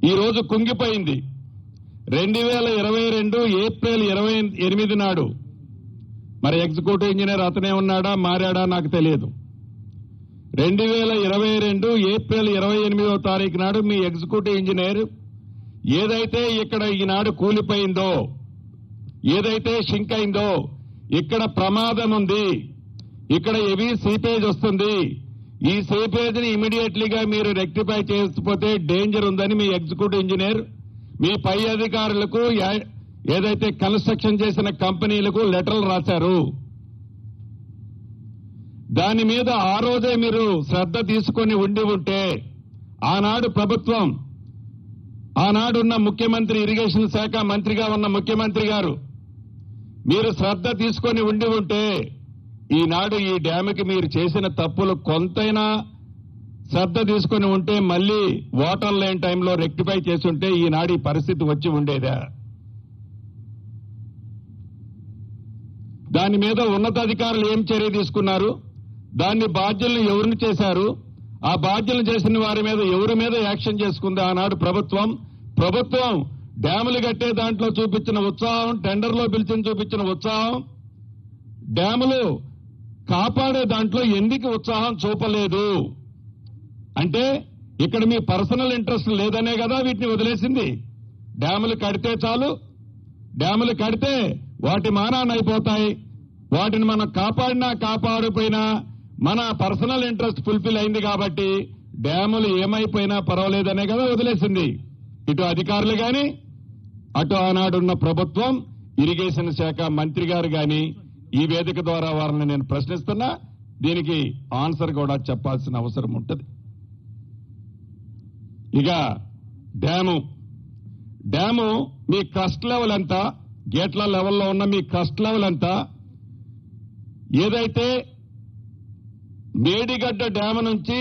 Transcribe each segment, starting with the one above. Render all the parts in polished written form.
ఈ రోజు కుంగిపోయింది. 2022 ఏప్రిల్ 28 నాడు మరి ఎగ్జిక్యూటివ్ ఇంజనీర్ అతనే ఉన్నాడా మారాడా నాకు తెలియదు. 2022 ఏప్రిల్ 28వ తారీఖు నాడు మీ ఎగ్జిక్యూటివ్ ఇంజనీర్ ఏదైతే ఇక్కడ ఈనాడు కూలిపోయిందో, ఏదైతే షింక్ అయిందో, ఇక్కడ ప్రమాదం ఉంది, ఇక్కడ హెవీ సీపేజ్ వస్తుంది, ఈ సీపేజ్ ని ఇమీడియట్లీగా మీరు రెక్టిఫై చేయకపోతే డేంజర్ ఉందని మీ ఎగ్జిక్యూటివ్ ఇంజనీర్ మీ పై అధికారులకు ఏదైతే కన్స్ట్రక్షన్ చేసిన కంపెనీలకు లెటర్లు రాశారు. దాని మీద ఆ రోజే మీరు శ్రద్ధ తీసుకొని ఉండి ఉంటే ఆనాడు ప్రభుత్వం, ఆనాడున్న ముఖ్యమంత్రి, ఇరిగేషన్ శాఖ మంత్రిగా ఉన్న ముఖ్యమంత్రి గారు మీరు శ్రద్ధ తీసుకొని ఉండి ఉంటే ఈనాడు ఈ డ్యాముకి మీరు చేసిన తప్పులు కొంతైనా శ్రద్ధ తీసుకొని ఉంటే మళ్లీ వాటర్ లేని టైంలో రెక్టిఫై చేసి ఉంటే ఈనాడు ఈ పరిస్థితి వచ్చి ఉండేదా? దాని మీద ఉన్నతాధికారులు ఏం చర్య తీసుకున్నారు? దాన్ని బాధ్యులను ఎవరిని చేశారు? ఆ బాధ్యులను చేసిన వారి మీద ఎవరి మీద యాక్షన్ చేసుకుంది ఆనాడు ప్రభుత్వం? డ్యాములు కట్టే దాంట్లో చూపించిన ఉత్సాహం, టెండర్లో పిలిచిన చూపించిన ఉత్సాహం, డ్యాములు కాపాడే దాంట్లో ఎందుకు ఉత్సాహం చూపలేదు? అంటే ఇక్కడ మీ పర్సనల్ ఇంట్రెస్ట్ లేదనే కదా వీటిని వదిలేసింది. డ్యాములు కడితే చాలు, డ్యాములు కడితే వాటి మానాన్ని అయిపోతాయి, వాటిని మనం కాపాడినా కాపాడిపోయినా మన పర్సనల్ ఇంట్రెస్ట్ ఫుల్ఫిల్ అయింది కాబట్టి డ్యాములు ఏమైపోయినా పర్వాలేదనే కదా వదిలేసింది. ఇటు అధికారులు గాని, అటు ఆనాడున్న ప్రభుత్వం, ఇరిగేషన్ శాఖ మంత్రి గారు గాని ఈ వేదిక ద్వారా వారిని నేను ప్రశ్నిస్తున్నా. దీనికి ఆన్సర్ కూడా చెప్పాల్సిన అవసరం ఉంటుంది. ఇక డ్యాము మీ క్రస్ట్ లెవెల్ ఎంత, గేట్ల లెవెల్లో ఉన్న మీ క్రస్ట్ లెవెల్ ఎంత, ఏదైతే మేడిగడ్డ డ్యాము నుంచి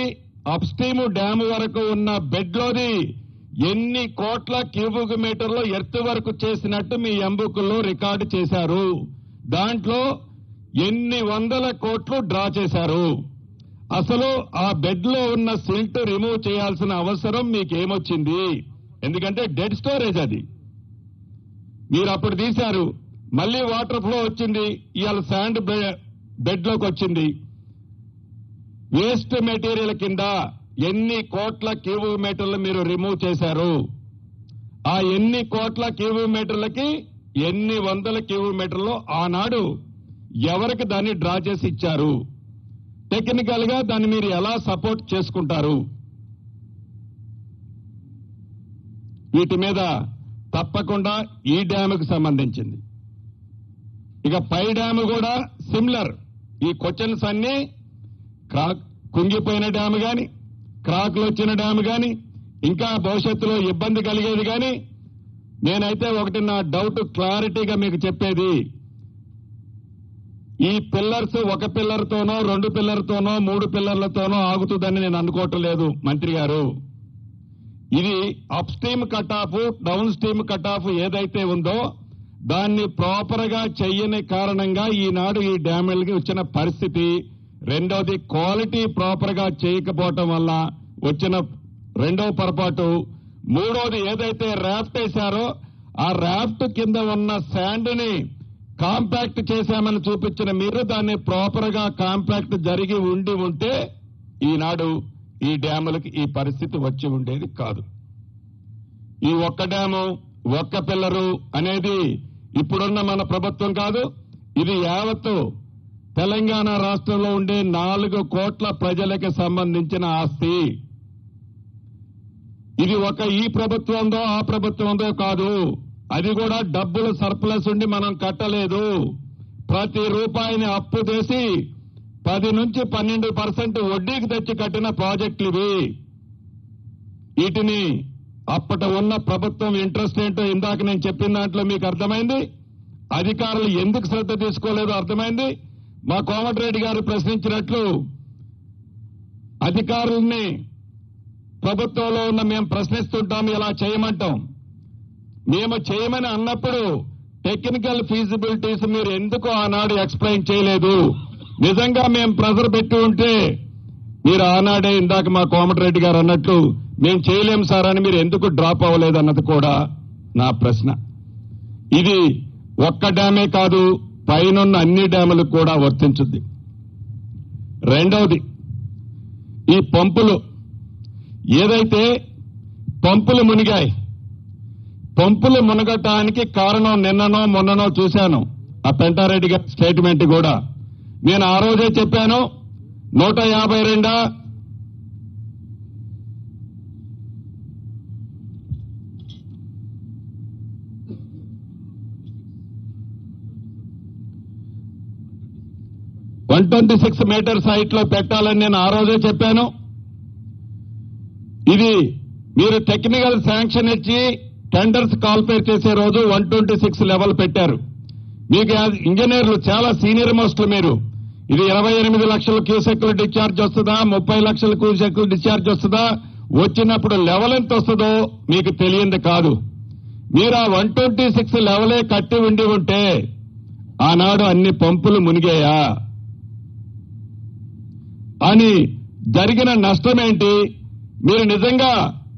అప్ స్ట్రీమ్ డ్యాము వరకు ఉన్న బెడ్లోది ఎన్ని కోట్ల క్యూబిక్ మీటర్లు ఎర్త్ వరకు చేసినట్టు మీ ఎంబుకుల్లో రికార్డు చేశారు. దాంట్లో ఎన్ని వందల కోట్లు డ్రా చేశారు. అసలు ఆ బెడ్ లో ఉన్న సిల్ట్ రిమూవ్ చేయాల్సిన అవసరం మీకేమొచ్చింది? ఎందుకంటే డెడ్ స్టోరేజ్ అది. మీరు అప్పుడు తీశారు, మళ్లీ వాటర్ ఫ్లో వచ్చింది, ఇవాళ శాండ్ బెడ్ లోకి వచ్చింది. వేస్ట్ మెటీరియల్ కింద ఎన్ని కోట్ల క్యూబిక్ మీటర్లు మీరు రిమూవ్ చేశారు? ఆ ఎన్ని కోట్ల క్యూబిక్ మీటర్లకి ఎన్ని వందల క్యూబిక్ మీటర్లు ఆనాడు ఎవరికి దాన్ని డ్రా చేసి ఇచ్చారు? టెక్నికల్ గా దాన్ని మీరు ఎలా సపోర్ట్ చేసుకుంటారు? వీటి మీద తప్పకుండా ఈ డ్యాముకు సంబంధించింది. ఇక పై డ్యాము కూడా సిమిలర్. ఈ క్వశ్చన్స్ అన్ని కుంగిపోయిన డ్యాము గాని, క్రాక్లు వచ్చిన డ్యాము గాని, ఇంకా భవిష్యత్తులో ఇబ్బంది కలిగేది గాని, నేనైతే ఒకటి నా డౌట్ క్లారిటీగా మీకు చెప్పేది, ఈ పిల్లర్స్ ఒక పిల్లర్తోనో, 2 పిల్లర్తోనో, 3 పిల్లర్లతోనో ఆగుతుందని నేను అనుకోవటం లేదు మంత్రి గారు. ఇది up stream cut off, down stream cut off ఏదైతే ఉందో దాన్ని ప్రాపర్ గా చెయ్యని కారణంగా ఈనాడు ఈ డ్యాములకి వచ్చిన పరిస్థితి. రెండోది క్వాలిటీ ప్రాపర్ గా చేయకపోవటం వల్ల వచ్చిన రెండో పొరపాటు. మూడోది ఏదైతే రాఫ్ట్ వేశారో ఆ రాఫ్ట్ కింద ఉన్న శాండ్ ని కాంపాక్ట్ చేశామని చూపించిన మీరు దాన్ని ప్రాపర్ గా కాంపాక్ట్ జరిగి ఉంటే ఈనాడు ఈ డ్యాములకి ఈ పరిస్థితి వచ్చి ఉండేది కాదు. ఈ ఒక్క డ్యాము, ఒక్క పిల్లరు అనేది ఇప్పుడున్న మన ప్రభుత్వం కాదు. ఇది యావత్తు తెలంగాణ రాష్ట్రంలో ఉండే 4 కోట్ల ప్రజలకు సంబంధించిన ఆస్తి. ఇది ఒక ఈ ప్రభుత్వందో ఆ ప్రభుత్వందో కాదు. అది కూడా డబ్బులు సర్ప్లస్ ఉండి మనం కట్టలేదు. ప్రతి రూపాయిని అప్పు చేసి 10 నుంచి 12% వడ్డీకి తెచ్చి కట్టిన ప్రాజెక్టులు ఇవి. వీటిని అప్పటి ఉన్న ప్రభుత్వం ఇంట్రెస్ట్ ఏంటో ఇందాక నేను చెప్పిన దాంట్లో మీకు అర్థమైంది. అధికారులు ఎందుకు శ్రద్ధ తీసుకోలేదో అర్థమైంది. మా కోమటిరెడ్డి గారు ప్రశ్నించినట్లు అధికారుల్ని ప్రభుత్వంలో ఉన్న మేము ప్రశ్నిస్తుంటాం, ఇలా చేయమంటాం. మేము చేయమని అన్నప్పుడు టెక్నికల్ ఫీజిబిలిటీస్ మీరు ఎందుకు ఆనాడు ఎక్స్ప్లెయిన్ చేయలేదు? నిజంగా మేము ప్రెజర్ పెట్టి ఉంటే మీరు ఆనాడే ఇందాక మా కోమటిరెడ్డి గారు అన్నట్లు మేము చేయలేం సార్ అని మీరు ఎందుకు డ్రాప్ అవ్వలేదన్నది కూడా నా ప్రశ్న. ఇది ఒక్క డ్యామే కాదు, పైనున్న అన్ని డ్యాములకు కూడా వర్తించుద్ది. రెండవది, ఈ పంపులు ఏదైతే పంపులు మునిగాయి, పంపులు మునగటానికి కారణం నిన్ననో మొన్ననో చూశాను ఆ పెంటారెడ్డి గారి స్టేట్మెంట్ కూడా. నేను ఆ రోజే చెప్పాను 152 126 మీటర్స్ హైట్ లో పెట్టాలని నేను ఆ రోజే చెప్పాను. ఇది మీరు టెక్నికల్ శాంక్షన్ ఇచ్చి టెండర్స్ కాల్ఫేర్ చేసే రోజు 126 లెవెల్ పెట్టారు. మీకు ఇంజనీర్లు చాలా సీనియర్ మోస్టులు మీరు. ఇది 28 లక్షల క్యూసెక్లు డిశ్చార్జ్ వస్తుందా, 30 లక్షల క్యూసెక్లు డిశ్చార్జ్ వస్తుందా, వచ్చినప్పుడు లెవెల్ ఎంత వస్తుందో మీకు తెలియంది కాదు. మీరు ఆ 126 లెవెలే కట్టి ఉండి ఉంటే ఆనాడు అన్ని పంపులు మునిగాయా అని జరిగిన నష్టమేంటి? మీరు నిజంగా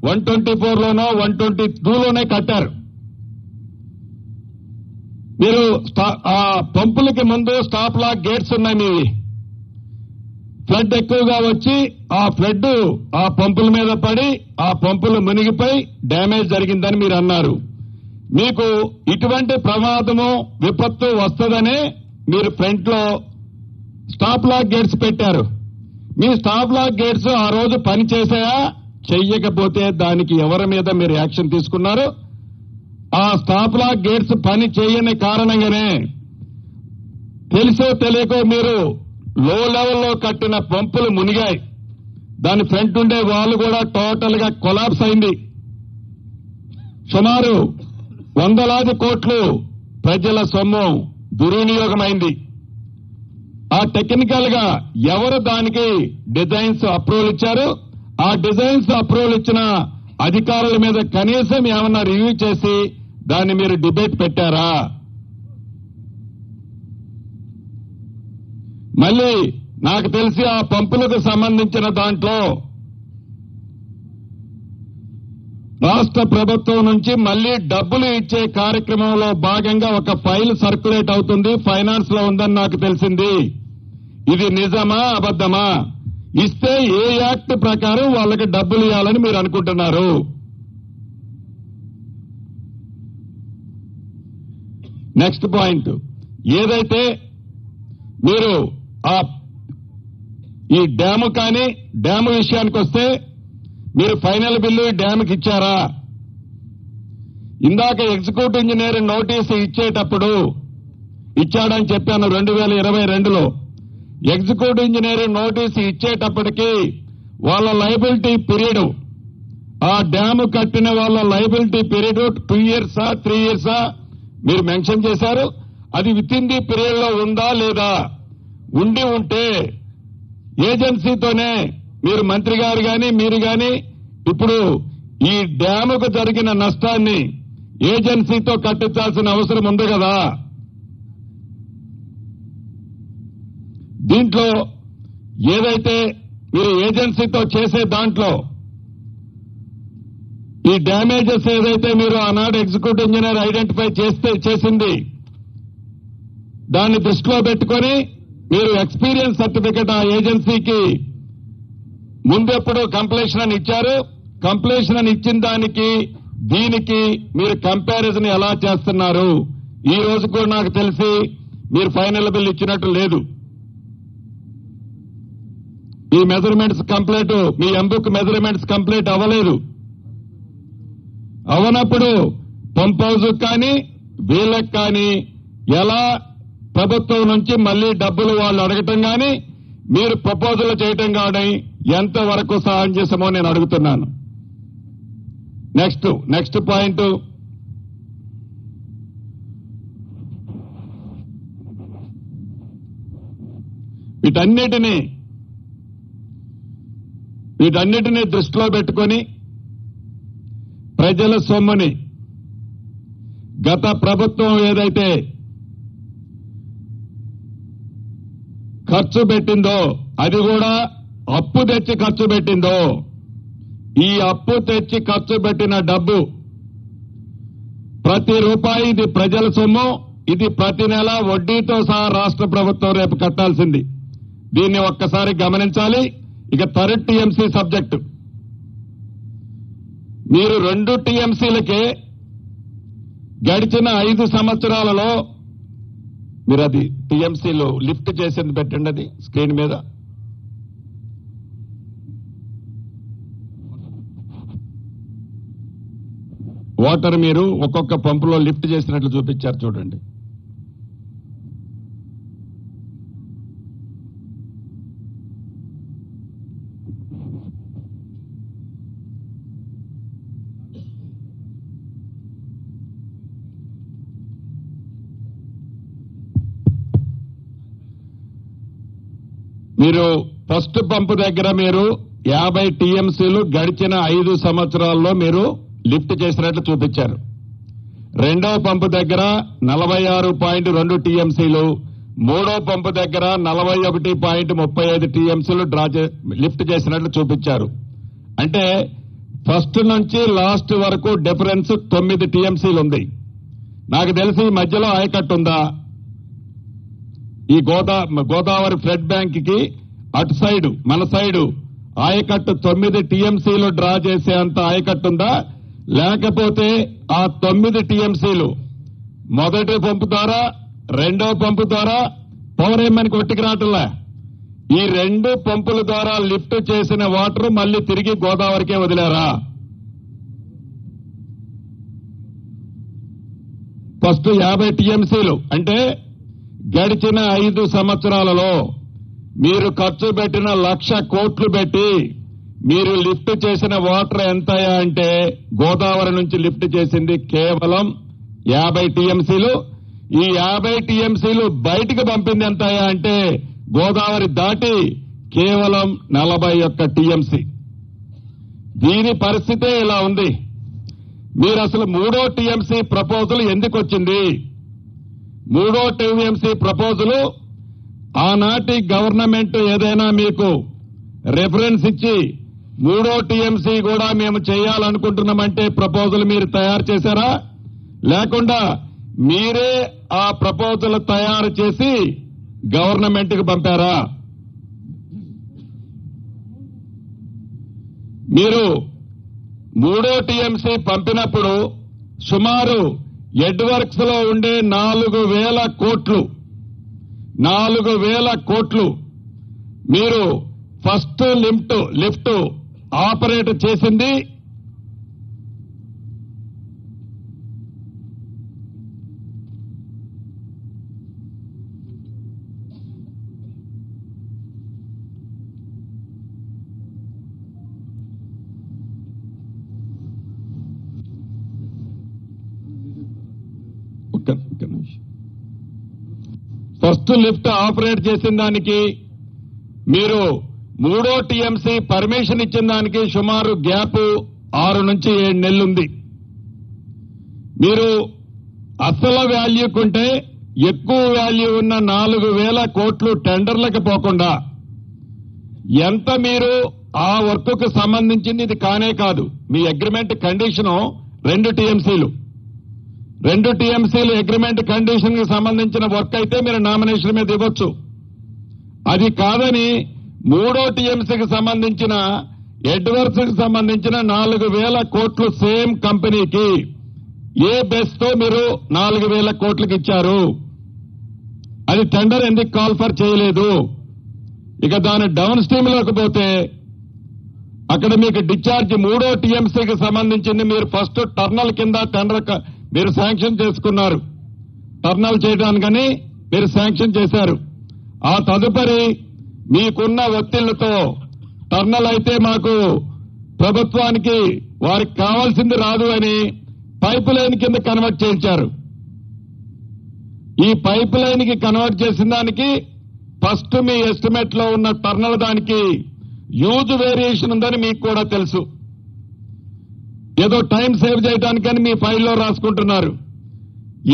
124లోనో 122లోనే కట్టారు. మీరు ఆ పంపులకి ముందు స్టాప్ లాక్ గేట్స్ ఉన్నాయి మీవి. ఫ్లడ్ ఎక్కువగా వచ్చి ఆ ఫ్లడ్ ఆ పంపుల మీద పడి ఆ పంపులు మునిగిపోయి డ్యామేజ్ జరిగిందని మీరు అన్నారు. మీకు ఇటువంటి ప్రమాదము విపత్తు వస్తుందనే మీరు ఫ్రంట్ లో స్టాప్ లాక్ గేట్స్ పెట్టారు. మీ స్టాప్ లాక్ గేట్స్ ఆ రోజు పని చేసాయా? చెయ్యకపోతే దానికి ఎవరి మీద మీరు యాక్షన్ తీసుకున్నారు? ఆ స్టాప్ లాక్ గేట్స్ పని చేయని కారణంగానే తెలుసో తెలియకో మీరు లో లెవెల్లో కట్టిన పంపులు మునిగాయి. దాని ఫ్రంట్ ఉండే వాళ్ళు కూడా టోటల్ గా కొలాప్స్ అయింది. సుమారు వందలాది కోట్లు ప్రజల సొమ్ము దుర్వినియోగమైంది. ఆ టెక్నికల్ గా ఎవరు దానికి డిజైన్స్ అప్రూవల్ ఇచ్చారు? ఆ డిజైన్స్ అప్రూవల్ ఇచ్చిన అధికారుల మీద కనీసం ఏమన్నా రివ్యూ చేసి దాన్ని మీరు డిబేట్ పెట్టారా? మళ్ళీ నాకు తెలిసి ఆ పంపులకు సంబంధించిన దాంట్లో రాష్ట్ర ప్రభుత్వం నుంచి మళ్లీ డబ్బులు ఇచ్చే కార్యక్రమంలో భాగంగా ఒక ఫైల్ సర్క్యులేట్ అవుతుంది, ఫైనాన్స్ లో ఉందని నాకు తెలిసింది. ఇది నిజమా అబద్ధమా? ఇస్తే ఏ యాక్ట్ ప్రకారం వాళ్ళకి డబ్బులు ఇవ్వాలని మీరు అనుకుంటున్నారు? నెక్స్ట్ పాయింట్, ఏదైతే మీరు ఈ డ్యాము కానీ డ్యాము విషయానికి వస్తే మీరు ఫైనల్ బిల్లు డ్యాముకి ఇచ్చారా? ఇందాక ఎగ్జిక్యూటివ్ ఇంజనీర్ నోటీసు ఇచ్చేటప్పుడు ఇచ్చాడని చెప్పాను 2022లో. ఎగ్జిక్యూటివ్ ఇంజనీర్ నోటీసు ఇచ్చేటప్పటికి వాళ్ళ లయబిలిటీ పీరియడ్, ఆ డ్యాము కట్టిన వాళ్ళ లయబిలిటీ పీరియడ్ 2 years 3 years మీరు మెన్షన్ చేశారు. అది విత్ ఇన్ ది పీరియడ్ లో ఉందా లేదా? ఉండి ఉంటే ఏజెన్సీతోనే మీరు మంత్రి గారు గాని మీరు గాని ఇప్పుడు ఈ డ్యాముకు జరిగిన నష్టాన్ని ఏజెన్సీతో కట్టించాల్సిన అవసరం ఉంది కదా. దీంట్లో ఏదైతే మీరు ఏజెన్సీతో చేసే దాంట్లో ఈ డ్యామేజెస్ ఏదైతే మీరు ఆనాడు ఎగ్జిక్యూటివ్ ఇంజనీర్ ఐడెంటిఫై చేసింది దాన్ని దృష్టిలో పెట్టుకొని మీరు ఎక్స్పీరియన్స్ సర్టిఫికెట్ ఆ ఏజెన్సీకి ముందెప్పుడు కంప్లీషన్ అని ఇచ్చారు. కంప్లీషన్ అని ఇచ్చిన దానికి దీనికి మీరు కంపారిజన్ ఎలా చేస్తున్నారు? ఈ రోజు కూడా నాకు తెలిసి మీరు ఫైనల్ బిల్ ఇచ్చినట్టు లేదు. ఈ మెజర్మెంట్స్ కంప్లీట్, మీ ఎంబుక్ మెజర్మెంట్స్ కంప్లీట్ అవ్వలేదు. అవనప్పుడు పంప్ హౌస్ కానీ వీళ్ళకి కానీ ఎలా ప్రభుత్వం నుంచి మళ్లీ డబ్బులు వాళ్ళు అడగటం కానీ మీరు ప్రపోజల్ చేయటం కానీ ఎంతవరకు సహాయం చేశామో నేను అడుగుతున్నాను. నెక్స్ట్ పాయింట్, వీటన్నిటినీ దృష్టిలో పెట్టుకొని ప్రజల సొమ్ముని గత ప్రభుత్వం ఏదైతే ఖర్చు పెట్టిందో, అది కూడా అప్పు తెచ్చి ఖర్చు పెట్టిందో, ఈ అప్పు తెచ్చి ఖర్చు పెట్టిన డబ్బు ప్రతి రూపాయి ఇది ప్రజల సొమ్ము. ఇది ప్రతి నెల వడ్డీతో సహా రాష్ట్ర ప్రభుత్వం రేపు కట్టాల్సింది. దీన్ని ఒక్కసారి గమనించాలి. ఇక థర్డ్ టీఎంసీ సబ్జెక్టు, మీరు 2 టీఎంసీలకే గడిచిన 5 సంవత్సరాలలో మీరు అది టీఎంసీలో లిఫ్ట్ చేసింది పెట్టండి, అది స్క్రీన్ మీద. వాటర్ మీరు ఒక్కొక్క పంపులో లిఫ్ట్ చేసినట్లు చూపించారు చూడండి. మీరు ఫస్ట్ పంపు దగ్గర మీరు 50 టీఎంసీలు గడిచిన 5 సంవత్సరాల్లో మీరు లిఫ్ట్ చేసినట్లు చూపించారు. రెండవ పంపు దగ్గర 46.2 టీఎంసీలు, మూడో పంపు దగ్గర 41.35 టీఎంసీలు లిఫ్ట్ చేసినట్లు చూపించారు. అంటే ఫస్ట్ నుంచి లాస్ట్ వరకు డిఫరెన్స్ 9 టీఎంసీలు ఉంది. నాకు తెలిసి ఈ మధ్యలో ఆయకట్టు ఉందా? ఈ గోదావరి ఫ్లడ్ బ్యాంక్ కి అటు సైడు మన సైడు ఆయకట్టు 9 టీఎంసీలు డ్రా చేసే అంత ఆయకట్టు ఉందా? లేకపోతే ఆ 9 టీఎంసీలు మొదటి పంపు ద్వారా రెండో పంపు ద్వారా పవర్ ఏమని కొట్టుకు రావట్లే. ఈ 2 పంపుల ద్వారా లిఫ్ట్ చేసిన వాటర్ మళ్లీ తిరిగి గోదావరికే వదిలారా? ఫస్ట్ 50 టీఎంసీలు అంటే గడిచిన 5 సంవత్సరాలలో మీరు ఖర్చు పెట్టిన 1,00,000 కోట్లు పెట్టి మీరు లిఫ్ట్ చేసిన వాటర్ ఎంతయా అంటే గోదావరి నుంచి లిఫ్ట్ చేసింది కేవలం 50 టీఎంసీలు. ఈ 50 టీఎంసీలు బయటికి పంపింది ఎంతయా అంటే గోదావరి దాటి కేవలం 41 టీఎంసీ. దీని పరిస్థితే ఇలా ఉంది. మీరు అసలు 3వ టీఎంసీ ప్రపోజల్ ఎందుకు వచ్చింది? 3వ టీఎంసీ ప్రపోజల్ ఆనాటి గవర్నమెంట్ ఏదైనా మీకు రెఫరెన్స్ ఇచ్చి 3వ టీఎంసీ కూడా మేము చేయాలనుకుంటున్నామంటే ప్రపోజల్ మీరు తయారు చేశారా? లేకుండా మీరే ఆ ప్రపోజల్ తయారు చేసి గవర్నమెంట్ కి పంపారా? మీరు 3వ టీఎంసీ పంపినప్పుడు సుమారు ఎడ్వర్క్స్ లో ఉండే 4,000 కోట్లు మీరు ఫస్ట్ లిఫ్ట్ ఆపరేట్ చేసింది ఫస్ట్ లిఫ్ట్ ఆపరేట్ చేసిన దానికి మీరు 3వ టీఎంసీ పర్మిషన్ ఇచ్చిన దానికి సుమారు గ్యాప్ 6 నుంచి 7 నెలలుంది. మీరు అసలు వాల్యూ కంటే ఎక్కువ వాల్యూ ఉన్న 4,000 కోట్లు టెండర్లకు పోకుండా ఎంత మీరు ఆ వర్క్ కు సంబంధించింది ఇది కానే కాదు. మీ అగ్రిమెంట్ కండిషన్ 2 టీఎంసీలు 2 టీఎంసీలు అగ్రిమెంట్ కండిషన్ కి సంబంధించిన వర్క్ అయితే మీరు నామినేషన్ మీద ఇవ్వచ్చు. అది కాదని 3వ టీఎంసీకి సంబంధించిన ఎడ్వర్క్స్ కి సంబంధించిన 4,000 కోట్లు సేమ్ కంపెనీకి ఏ బేస్ తో మీరు 4,000 కోట్లకి ఇచ్చారు? అది టెండర్ ఎందుకు కాల్ ఫర్ చేయలేదు? ఇక దాని డౌన్ స్ట్రీమ్ లోకి పోతే అక్కడ మీకు డిశ్చార్జ్ 3వ టీఎంసీకి సంబంధించింది మీరు ఫస్ట్ టర్నల్ కింద టెండర్ మీరు శాంక్షన్ చేసుకున్నారు. టర్నల్ చేయడానికని మీరు శాంక్షన్ చేశారు. ఆ తదుపరి మీకున్న ఒత్తిళ్లతో టర్నల్ అయితే మాకు ప్రభుత్వానికి వారికి కావాల్సింది రాదు అని పైప్ లైన్ కింద కన్వర్ట్ చేయించారు. ఈ పైప్ లైన్ కి కన్వర్ట్ చేసిన దానికి ఫస్ట్ మీ ఎస్టిమేట్ లో ఉన్న టర్నల్ దానికి హ్యూజ్ వేరియేషన్ ఉందని మీకు కూడా తెలుసు. ఏదో టైం సేవ్ చేయడానికని మీ ఫైల్లో రాసుకుంటున్నారు.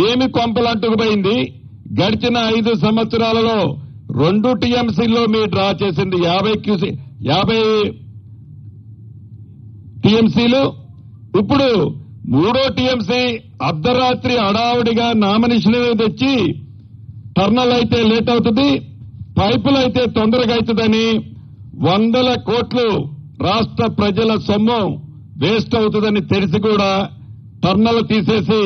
ఏమి కొంపలంటుకుపోయింది? గడిచిన 5 సంవత్సరాలలో 2 టీఎంసీల్లో మీరు డ్రా చేసింది 50 టీఎంసీలు. ఇప్పుడు 3వ టీఎంసీ అర్ధరాత్రి హడావుడిగా నామినేషన్ తెచ్చి టర్నల్ అయితే లేట్ అవుతుంది, పైపులు అయితే తొందరగా అవుతుందని 100 కోట్లు రాష్ట్ర ప్రజల సొమ్ము వేస్ట్ అవుతుందని తెలిసి కూడా టర్నల్ తీసేసి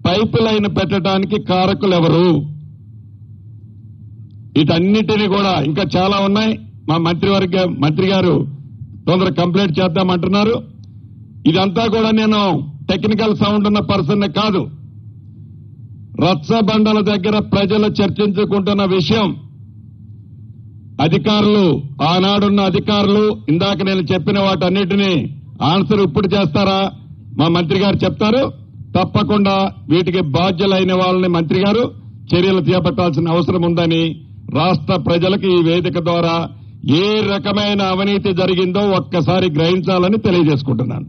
పైపు లైన్ పెట్టడానికి కారకులు ఎవరు? వీటన్నిటినీ కూడా ఇంకా చాలా ఉన్నాయి. మా మంత్రి గారు తొందర కంప్లీట్ చేద్దామంటున్నారు. ఇదంతా కూడా నేను టెక్నికల్ సౌండ్ ఉన్న పర్సన్ కాదు. రచ్చబండల దగ్గర ప్రజలు చర్చించుకుంటున్న విషయం. అధికారులు, ఆనాడున్న అధికారులు ఇందాక నేను చెప్పిన వాటన్నిటినీ ఆన్సర్ ఇప్పుడు చేస్తారా? మా మంత్రి గారు చెప్తారు. తప్పకుండా వీటికి బాధ్యులైన వాళ్ళని మంత్రి గారు చర్యలు చేపట్టాల్సిన అవసరం ఉందని రాష్ట్ర ప్రజలకు ఈ వేదిక ద్వారా ఏ రకమైన అవినీతి జరిగిందో ఒక్కసారి గ్రహించాలని తెలియజేసుకుంటున్నాను.